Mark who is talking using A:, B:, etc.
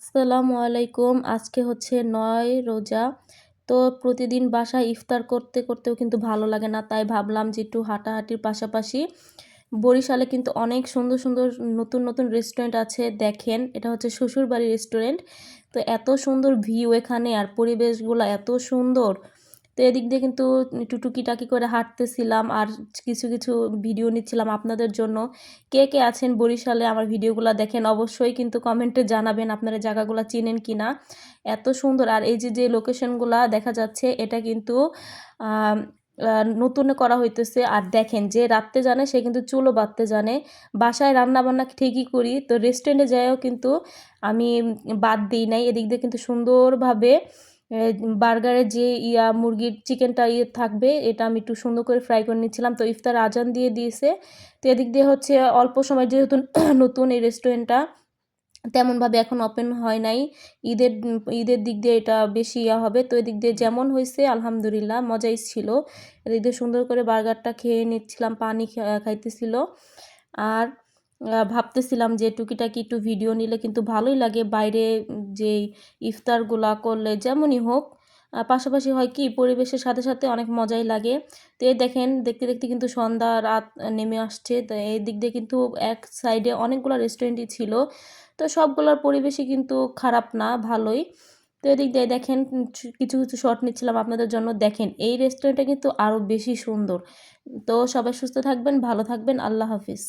A: আসসালামু আলাইকুম। আজকে হচ্ছে ৯ রোজা। তো প্রতিদিন বাসায় ইফতার করতে করতেও কিন্তু ভালো লাগে না। তাই ভাবলাম যে একটু হাঁটাহাঁটির পাশাপাশি বরিশালে কিন্তু অনেক সুন্দর, সুন্দর নতুন, নতুন রেস্টুরেন্ট আছে। দেখেন এটা হচ্ছে শ্বশুরবাড়ি রেস্টুরেন্ট। তো এত সুন্দর ভিউ এখানে আর পরিবেশগুলা এত সুন্দর। তো এদিক দিয়ে কিন্তু একটু টুকিটাকি করে হাঁটতেছিলাম আর কিছু, কিছু ভিডিও নিচ্ছিলাম আপনাদের জন্য। কে, কে আছেন বরিশালে আমার ভিডিওগুলা দেখেন অবশ্যই কিন্তু কমেন্টে জানাবেন আপনারা জায়গাগুলা চিনেন কিনা। এত সুন্দর আর এই যে লোকেশনগুলা দেখা যাচ্ছে এটা কিন্তু আম আ নতুন করা হইতেছে। আর দেখেন যে রাঁধতে জানে সে কিন্তু চুলও বাঁধতে জানে। বাসায় রান্নাবান্না ঠিকই করি। তো রেস্টুরেন্টে যাইও কিন্তু আমি বাদ দেই নাই। এদিক দিয়ে কিন্তু সুন্দরভাবে এ বার্গারের যে মুরগির চিকেনটা থাকবে এটা আমি একটু সুন্দর করে ফ্রাই করে নিচ্ছিলাম। তো ইফতার আজান দিয়ে দিয়েছে। তো এদিক দিয়ে হচ্ছে অল্প সময় যেহেতু নতুন এই রেস্টুরেন্টটা তেমনভাবে এখন ওপেন হয় নাই। ঈদের দিক দিয়ে এটা বেশি হবে। তো এদিক দিয়ে যেমন হইছে আলহামদুলিল্লাহ মজাই ছিল। এদিক দিয়ে সুন্দর করে বার্গারটা খেয়ে নিচ্ছিলাম, পানি খাইতেছিল। আর ভাবতেছিলাম যে টুকিটাকি একটু ভিডিও নিলে কিন্তু ভালোই লাগে। বাইরে যেই ইফতারগুলা করলে যেমনই হোক পাশাপাশি হয় কি পরিবেশের সাথে, সাথে অনেক মজাই লাগে। তো এই দেখেন দেখতে, দেখতে কিন্তু সন্ধ্যা রাত নেমে আসছে। তো এই দিক দিয়ে কিন্তু এক সাইডে অনেকগুলা রেস্টুরেন্টই ছিল। তো সবগুলোর পরিবেশই কিন্তু খারাপ না, ভালোই। তো এদিক দিয়ে দেখেন কিছু, কিছু শট নিচ্ছিলাম আপনাদের জন্য। দেখেন এই রেস্টুরেন্টটা কিন্তু আরও বেশি সুন্দর। তো সবাই সুস্থ থাকবেন, ভালো থাকবেন। আল্লাহ হাফিজ।